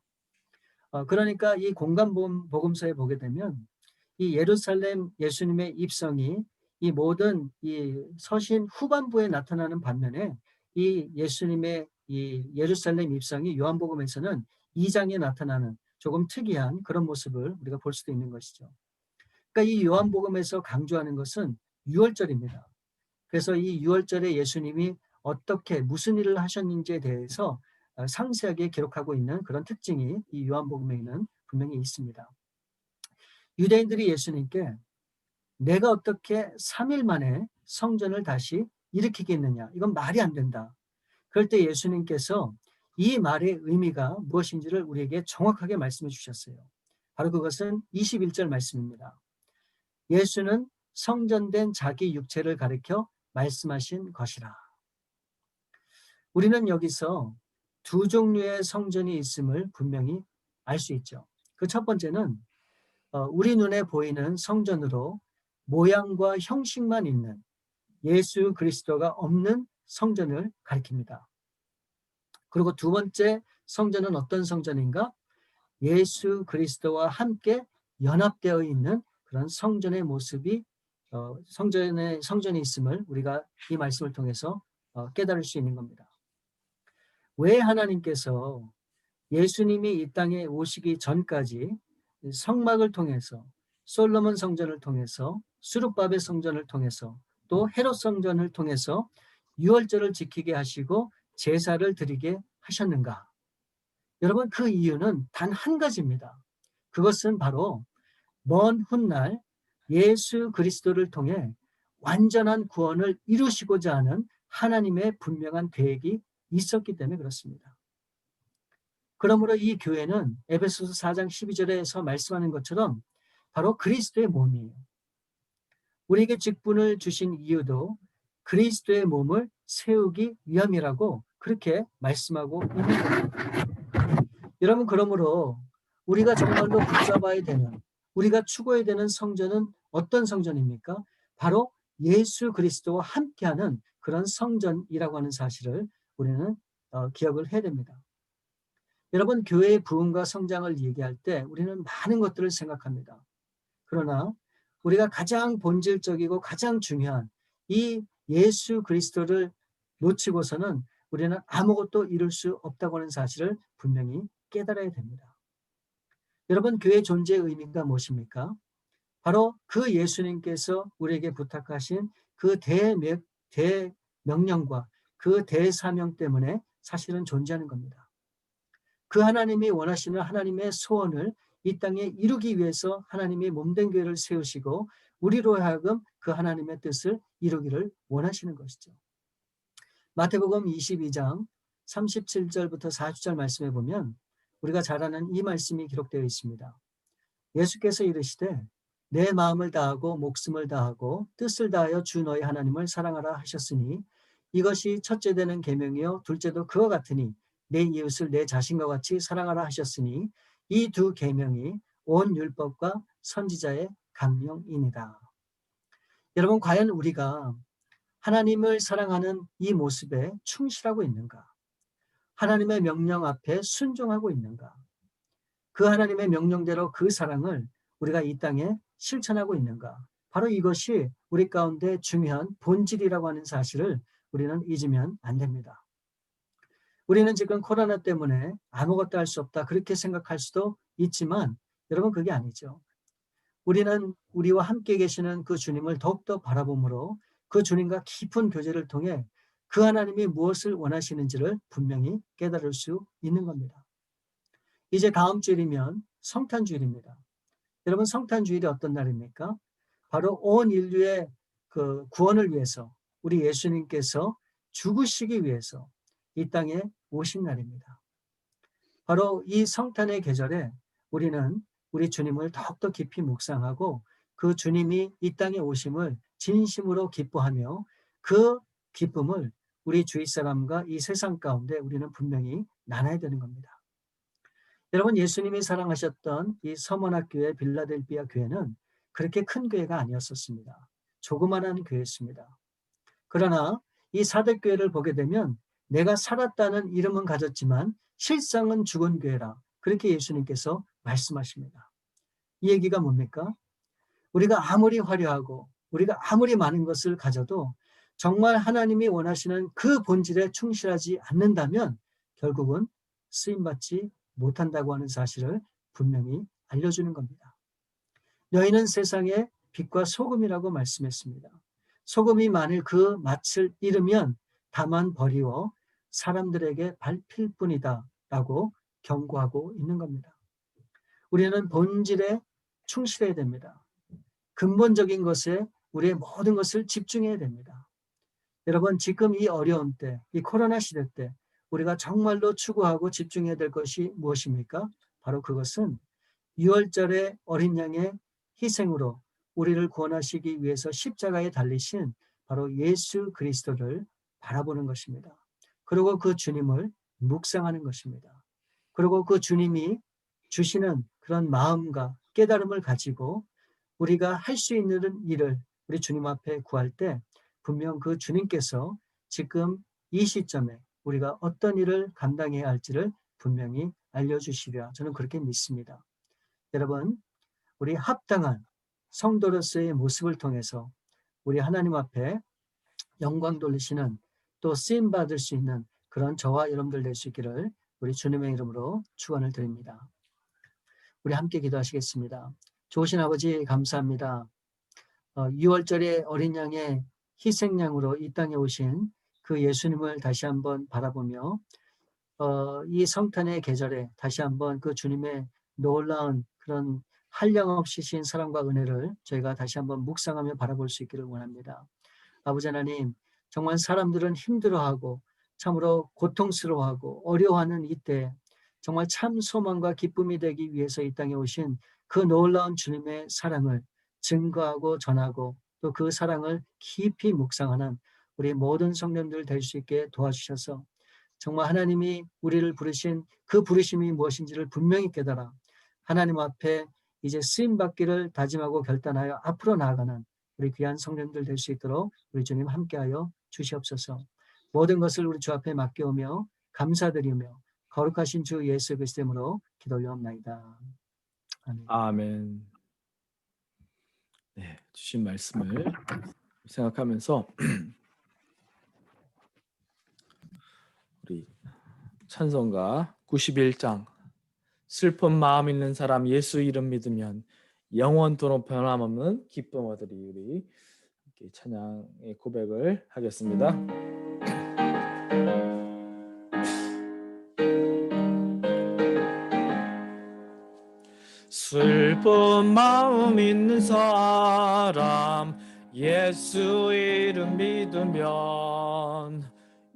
그러니까 이 공관복음서에 보게 되면 이 예루살렘 예수님의 입성이 이 모든 이 서신 후반부에 나타나는 반면에 이 예수님의 이 예루살렘 입성이 요한복음에서는 2장에 나타나는 조금 특이한 그런 모습을 우리가 볼 수도 있는 것이죠. 그러니까 이 요한복음에서 강조하는 것은 유월절입니다. 그래서 이 유월절에 예수님이 어떻게 무슨 일을 하셨는지에 대해서 상세하게 기록하고 있는 그런 특징이 이 요한복음에는 분명히 있습니다. 유대인들이 예수님께 내가 어떻게 3일 만에 성전을 다시 일으키겠느냐. 이건 말이 안 된다. 그럴 때 예수님께서 이 말의 의미가 무엇인지를 우리에게 정확하게 말씀해 주셨어요. 바로 그것은 21절 말씀입니다. 예수는 성전된 자기 육체를 가리켜 말씀하신 것이라. 우리는 여기서 두 종류의 성전이 있음을 분명히 알 수 있죠. 그 첫 번째는 우리 눈에 보이는 성전으로 모양과 형식만 있는 예수 그리스도가 없는 성전을 가리킵니다. 그리고 두 번째 성전은 어떤 성전인가? 예수 그리스도와 함께 연합되어 있는 그런 성전의 모습이 성전이 있음을 우리가 이 말씀을 통해서 깨달을 수 있는 겁니다. 왜 하나님께서 예수님이 이 땅에 오시기 전까지 성막을 통해서 솔로몬 성전을 통해서 수룹바벨 성전을 통해서 또 헤롯 성전을 통해서 유월절을 지키게 하시고 제사를 드리게 하셨는가? 여러분, 그 이유는 단 한 가지입니다. 그것은 바로 먼 훗날 예수 그리스도를 통해 완전한 구원을 이루시고자 하는 하나님의 분명한 계획이 있었기 때문에 그렇습니다. 그러므로 이 교회는 에베소서 4장 12절에서 말씀하는 것처럼 바로 그리스도의 몸이에요. 우리에게 직분을 주신 이유도 그리스도의 몸을 세우기 위함이라고 그렇게 말씀하고 있는 겁니다. 여러분, 그러므로 우리가 정말로 붙잡아야 되는, 우리가 추구해야 되는 성전은 어떤 성전입니까? 바로 예수 그리스도와 함께하는 그런 성전이라고 하는 사실을 우리는 기억을 해야 됩니다. 여러분, 교회의 부흥과 성장을 얘기할 때 우리는 많은 것들을 생각합니다. 그러나 우리가 가장 본질적이고 가장 중요한 이 예수 그리스도를 놓치고서는 우리는 아무것도 이룰 수 없다고 하는 사실을 분명히 깨달아야 됩니다. 여러분, 교회의 존재의 의미가 무엇입니까? 바로 그 예수님께서 우리에게 부탁하신 그 대명령과 그 대사명 때문에 사실은 존재하는 겁니다. 그 하나님이 원하시는 하나님의 소원을 이 땅에 이루기 위해서 하나님이 몸된 교회를 세우시고 우리로 하여금 그 하나님의 뜻을 이루기를 원하시는 것이죠. 마태복음 22장 37절부터 40절 말씀에 보면 우리가 잘 아는 이 말씀이 기록되어 있습니다. 예수께서 이르시되 내 마음을 다하고 목숨을 다하고 뜻을 다하여 주 너희 하나님을 사랑하라 하셨으니 이것이 첫째 되는 계명이요 둘째도 그와 같으니 내 이웃을 내 자신과 같이 사랑하라 하셨으니 이 두 계명이 온 율법과 선지자의 강령이니라. 여러분, 과연 우리가 하나님을 사랑하는 이 모습에 충실하고 있는가? 하나님의 명령 앞에 순종하고 있는가? 그 하나님의 명령대로 그 사랑을 우리가 이 땅에 실천하고 있는가? 바로 이것이 우리 가운데 중요한 본질이라고 하는 사실을 우리는 잊으면 안 됩니다. 우리는 지금 코로나 때문에 아무것도 할 수 없다 그렇게 생각할 수도 있지만 여러분, 그게 아니죠. 우리는 우리와 함께 계시는 그 주님을 더욱더 바라봄으로 그 주님과 깊은 교제를 통해 그 하나님이 무엇을 원하시는지를 분명히 깨달을 수 있는 겁니다. 이제 다음 주일이면 성탄주일입니다. 여러분, 성탄주일이 어떤 날입니까? 바로 온 인류의 그 구원을 위해서 우리 예수님께서 죽으시기 위해서 이 땅에 오신 날입니다. 바로 이 성탄의 계절에 우리는 우리 주님을 더욱더 깊이 묵상하고 그 주님이 이 땅에 오심을 진심으로 기뻐하며 그 기쁨을 우리 주위 사람과 이 세상 가운데 우리는 분명히 나눠야 되는 겁니다. 여러분, 예수님이 사랑하셨던 이 서머나 교회, 빌라델비아 교회는 그렇게 큰 교회가 아니었었습니다. 조그만한 교회였습니다. 그러나 이 사대교회를 보게 되면 내가 살았다는 이름은 가졌지만 실상은 죽은 교회라, 그렇게 예수님께서 말씀하십니다. 이 얘기가 뭡니까? 우리가 아무리 화려하고 우리가 아무리 많은 것을 가져도 정말 하나님이 원하시는 그 본질에 충실하지 않는다면 결국은 쓰임받지 못한다고 하는 사실을 분명히 알려주는 겁니다. 너희는 세상의 빛과 소금이라고 말씀했습니다. 소금이 만일 그 맛을 잃으면 다만 버리워 사람들에게 밟힐 뿐이다 라고 경고하고 있는 겁니다. 우리는 본질에 충실해야 됩니다. 근본적인 것에 우리의 모든 것을 집중해야 됩니다. 여러분, 지금 이 어려운 때, 이 코로나 시대 때 우리가 정말로 추구하고 집중해야 될 것이 무엇입니까? 바로 그것은 유월절의 어린 양의 희생으로 우리를 구원하시기 위해서 십자가에 달리신 바로 예수 그리스도를 바라보는 것입니다. 그리고 그 주님을 묵상하는 것입니다. 그리고 그 주님이 주시는 그런 마음과 깨달음을 가지고 우리가 할 수 있는 일을 우리 주님 앞에 구할 때 분명 그 주님께서 지금 이 시점에 우리가 어떤 일을 감당해야 할지를 분명히 알려주시리라 저는 그렇게 믿습니다. 여러분, 우리 합당한 성도로서의 모습을 통해서 우리 하나님 앞에 영광 돌리시는 또 쓰임 받을 수 있는 그런 저와 여러분들 될 수 있기를 우리 주님의 이름으로 축원을 드립니다. 우리 함께 기도하시겠습니다. 좋으신 아버지 감사합니다. 6월절의 어린 양의 희생양으로 이 땅에 오신 그 예수님을 다시 한번 바라보며 이 성탄의 계절에 다시 한번 그 주님의 놀라운 그런 한량없이 신 사랑과 은혜를 저희가 다시 한번 묵상하며 바라볼 수 있기를 원합니다. 아버지 하나님, 정말 사람들은 힘들어하고 참으로 고통스러워하고 어려워하는 이때 정말 참 소망과 기쁨이 되기 위해서 이 땅에 오신 그 놀라운 주님의 사랑을 증거하고 전하고 또 그 사랑을 깊이 묵상하는 우리 모든 성도님들 될 수 있게 도와주셔서 정말 하나님이 우리를 부르신 그 부르심이 무엇인지를 분명히 깨달아 하나님 앞에 이제 쓰임받기를 다짐하고 결단하여 앞으로 나아가는 우리 귀한 성도님들 될 수 있도록 우리 주님 함께하여 주시옵소서. 모든 것을 우리 주 앞에 맡겨오며 감사드리며 거룩하신 주 예수 그리스도 이름으로 기도 올려옵나이다. 아멘. 아멘. 네, 주신 말씀을 생각하면서 우리 찬송가 91장 슬픈 마음 있는 사람 예수 이름 믿으면 영원토록 변함없는 기쁨 얻으리. 우리 함께 찬양의 고백을 하겠습니다. 슬픈 마음 있는 사람 예수 이름 믿으면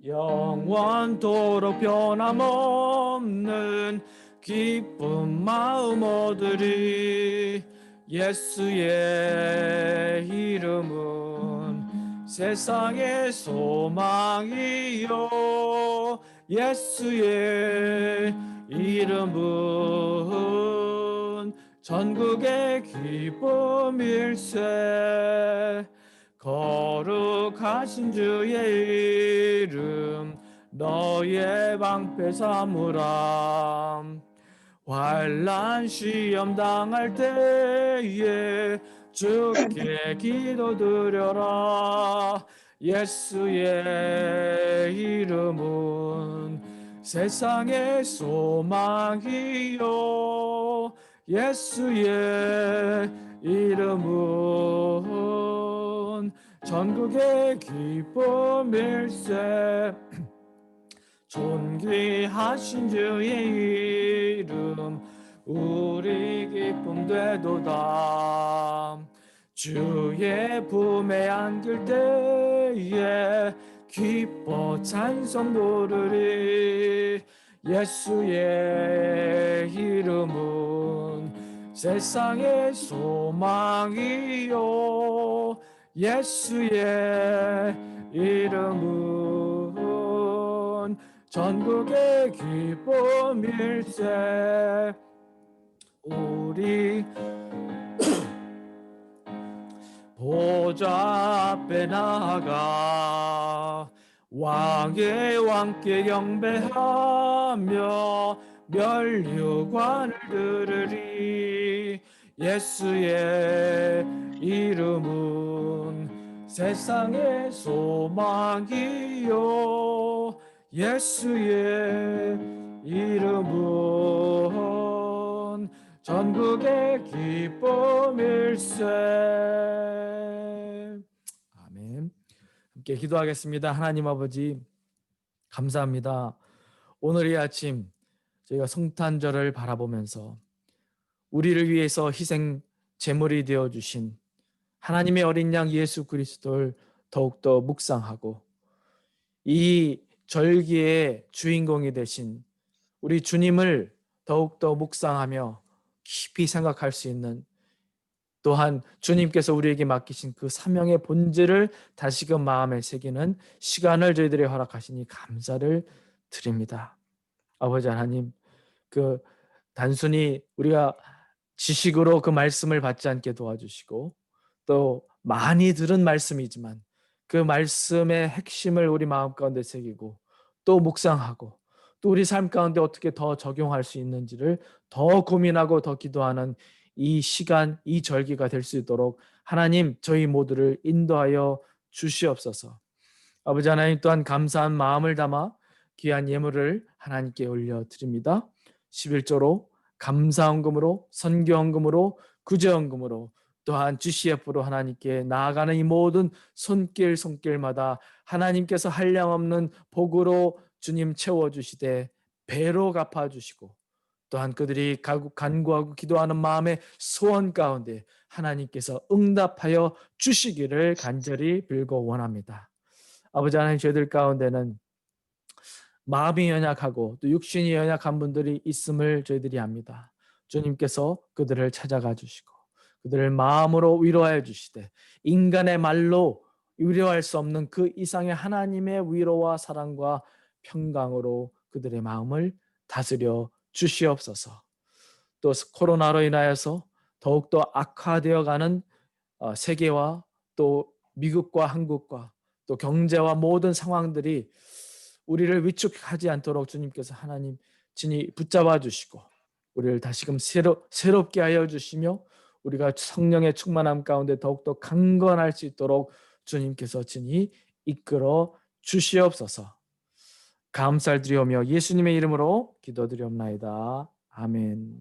영원토록 변함없는 기쁜 마음 얻으리. 예수의 이름은 세상의 소망이요 예수의 이름은 전국의 기쁨일세. 거룩하신 주의 이름 너의 방패 삼으라. 환난 시험 당할 때에 주께 기도드려라. 예수의 이름은 세상의 소망이요 예수의 이름은 전국의 기쁨일세. 존귀하신 주의 이름 우리 기쁨 되도다. 주의 품에 안길 때에 기뻐 찬송 부르리. 예수의 이름은 세상의 소망이요 예수의 이름은 전국의 기쁨일세. 우리 보좌 앞에 나아가 왕의 왕께 경배하며 면류관을 들으리. 예수의 이름은 세상의 소망이요 예수의 이름은 전국의 기쁨일세. 아멘. 함께 기도하겠습니다. 하나님 아버지 감사합니다. 오늘 이 아침 저희가 성탄절을 바라보면서 우리를 위해서 희생 제물이 되어 주신 하나님의 어린 양 예수 그리스도를 더욱더 묵상하고 이 절기의 주인공이 되신 우리 주님을 더욱더 묵상하며 깊이 생각할 수 있는 또한 주님께서 우리에게 맡기신 그 사명의 본질을 다시금 마음에 새기는 시간을 저희들이 허락하시니 감사를 드립니다. 아버지 하나님, 그 단순히 우리가 지식으로 그 말씀을 받지 않게 도와주시고, 또 많이 들은 말씀이지만 그 말씀의 핵심을 우리 마음 가운데 새기고 또 묵상하고 또 우리 삶 가운데 어떻게 더 적용할 수 있는지를 더 고민하고 더 기도하는 이 시간, 이 절기가 될 수 있도록 하나님 저희 모두를 인도하여 주시옵소서. 아버지 하나님, 또한 감사한 마음을 담아 귀한 예물을 하나님께 올려드립니다. 11조로, 감사헌금으로, 선교헌금으로, 구제헌금으로, 또한 GCF로 하나님께 나아가는 이 모든 손길마다 하나님께서 한량없는 복으로 주님 채워주시되 배로 갚아주시고, 또한 그들이 간구하고 기도하는 마음의 소원 가운데 하나님께서 응답하여 주시기를 간절히 빌고 원합니다. 아버지 하나님, 저희들 가운데는 마음이 연약하고 또 육신이 연약한 분들이 있음을 저희들이 압니다. 주님께서 그들을 찾아가 주시고 그들을 마음으로 위로하여 주시되, 인간의 말로 위로할 수 없는 그 이상의 하나님의 위로와 사랑과 평강으로 그들의 마음을 다스려 주시옵소서. 또 코로나로 인하여서 더욱더 악화되어가는 세계와 또 미국과 한국과 또 경제와 모든 상황들이 우리를 위축하지 않도록 주님께서 하나님 진히 붙잡아 주시고 우리를 다시금 새롭게 하여 주시며 우리가 성령의 충만함 가운데 더욱더 강건할 수 있도록 주님께서 진히 이끌어 주시옵소서. 감사드리오며 예수님의 이름으로 기도드리옵나이다. 아멘.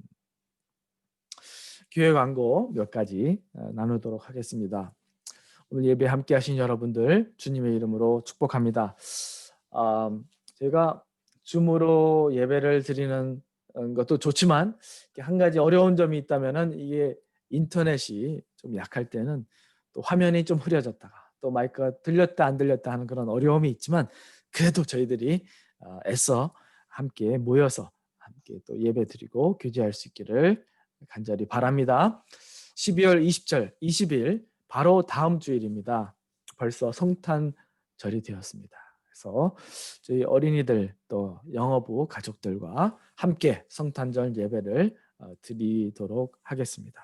교회 광고 몇 가지 나누도록 하겠습니다. 오늘 예배 함께 하신 여러분들 주님의 이름으로 축복합니다. 제가 줌으로 예배를 드리는 것도 좋지만 한 가지 어려운 점이 있다면은 이게 인터넷이 좀 약할 때는 또 화면이 좀 흐려졌다가 또 마이크가 들렸다 안 들렸다 하는 그런 어려움이 있지만, 그래도 저희들이 애써 함께 모여서 함께 또 예배 드리고 교제할 수 있기를 간절히 바랍니다. 12월 20일 바로 다음 주일입니다. 벌써 성탄절이 되었습니다. 그래서 저희 어린이들 또 영어부 가족들과 함께 성탄절 예배를 드리도록 하겠습니다.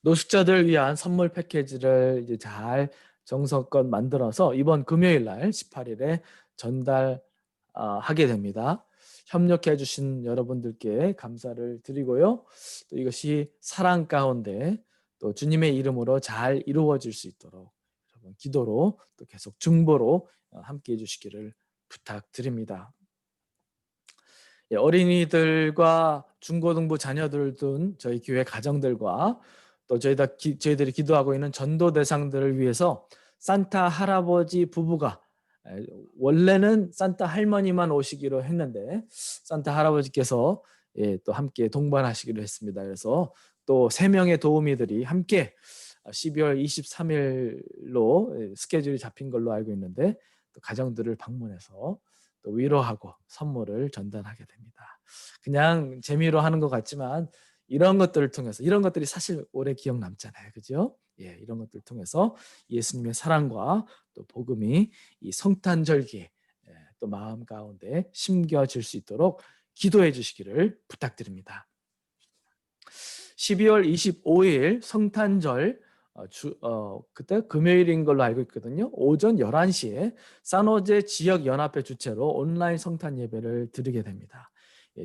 노숙자들 위한 선물 패키지를 이제 잘 정성껏 만들어서 이번 금요일 날 18일에 전달하게 됩니다. 협력해 주신 여러분들께 감사를 드리고요. 또 이것이 사랑 가운데 또 주님의 이름으로 잘 이루어질 수 있도록 여러분 기도로 또 계속 중보로 함께 해 주시기를 부탁드립니다. 어린이들과 중고등부 자녀들 둔 저희 교회 가정들과 또 저희들이 기도하고 있는 전도 대상들을 위해서 산타 할아버지 부부가, 원래는 산타 할머니만 오시기로 했는데 산타 할아버지께서 또 함께 동반하시기로 했습니다. 그래서 또 3명의 도우미들이 함께 12월 23일로 스케줄이 잡힌 걸로 알고 있는데 또 가정들을 방문해서 또 위로하고 선물을 전달하게 됩니다. 그냥 재미로 하는 것 같지만 이런 것들을 통해서, 이런 것들이 사실 오래 기억 남잖아요. 그죠? 이런 것들을 통해서 예수님의 사랑과 또 복음이 이 성탄절기에 또 마음 가운데 심겨질 수 있도록 기도해 주시기를 부탁드립니다. 12월 25일 성탄절 그때 금요일인 걸로 알고 있거든요. 오전 11시에 산호제 지역연합회 주최로 온라인 성탄 예배를 드리게 됩니다.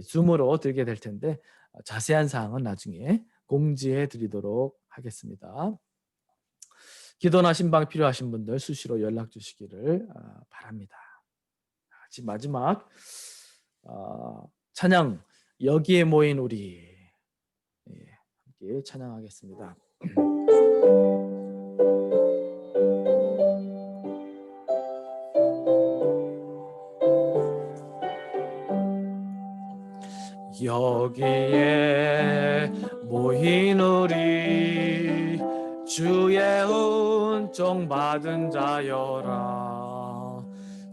줌으로 드리게 될 텐데 자세한 사항은 나중에 공지해 드리도록 하겠습니다. 기도나 신방 필요하신 분들 수시로 연락 주시기를 바랍니다. 지금 마지막 찬양, 여기에 모인 우리 함께 찬양하겠습니다. 여기에 모인 우리 주의 은총 받은 자여라.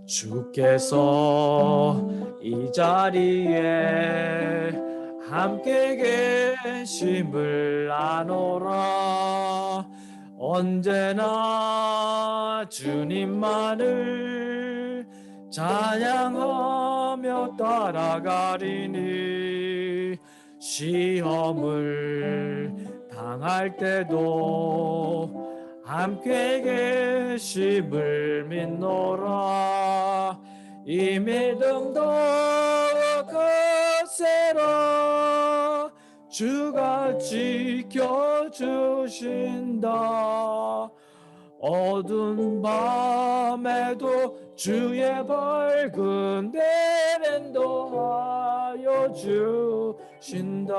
주께서 이 자리에 함께 계심을 아노라. 언제나 주님만을 찬양하며 따라가리니 시험을 당할 때도 함께 계심을 믿노라. 이 믿음도 거세라. 주가 지켜주신다. 어두운 밤에도 주의 밝은 데는 도하여 주신다.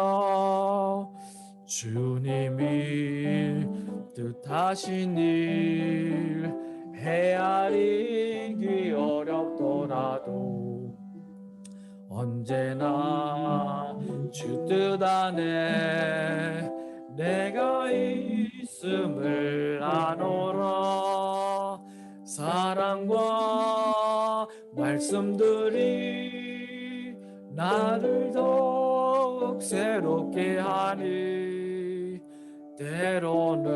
주님이 뜻하신 일 헤아리기 어렵더라도 언제나 주 뜻 안에 내가 있음을 아노라. 사랑과 말씀들이 나를 더욱 새롭게 하니 때로는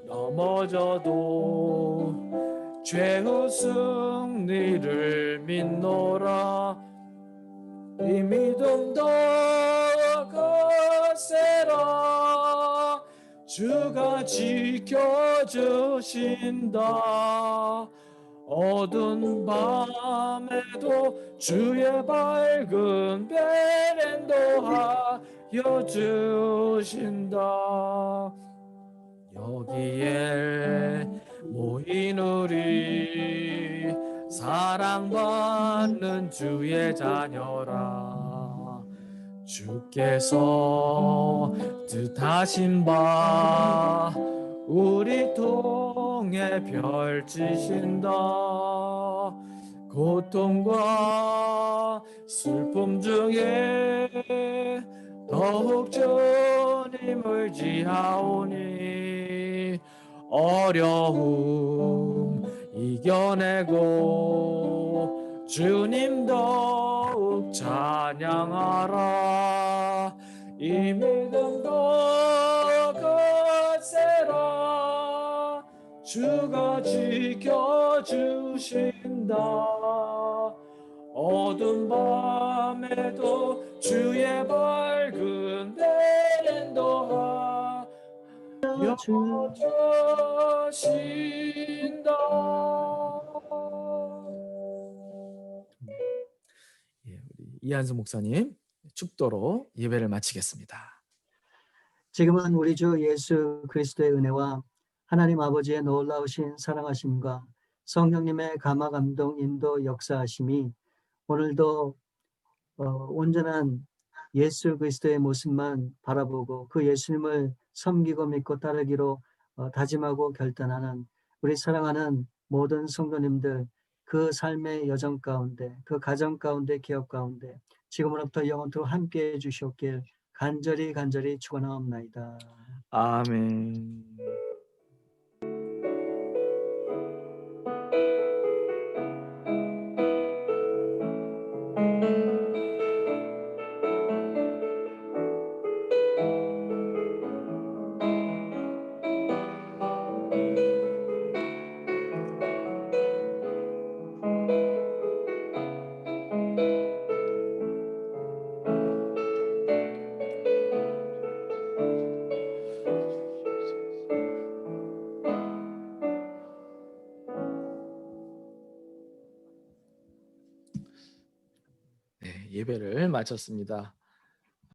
넘어져도 최후 승리를 믿노라. 이 믿음도 거세라. 주가 지켜주신다. 어두운 밤에도 주의 밝은 별은 도하여 주신다. 여기에 모인 우리 사랑받는 주의 자녀라. 주께서 뜻하신 바 우리 통해 펼치신다. 고통과 슬픔 중에 더욱 주님을 지하오니 어려움 이겨내고 주님 더욱 찬양하라. 이 믿음도 거세라. 주가 지켜주신다. 어두운 밤에도 주의 밝은 데는 도하여 주신다. 예, 우리 이한수 목사님 축도로 예배를 마치겠습니다. 지금은 우리 주 예수 그리스도의 은혜와 하나님 아버지의 놀라우신 사랑하심과 성령님의 감화 감동 인도 역사하심이 오늘도 온전한 예수 그리스도의 모습만 바라보고 그 예수님을 섬기고 믿고 따르기로 다짐하고 결단하는 우리 사랑하는 모든 성도님들, 그 삶의 여정 가운데, 그 가정 가운데, 기업 가운데 지금으로부터 영원토록 함께해 주시옵길 간절히 축원하옵나이다. 아멘. 네, 예배를 마쳤습니다.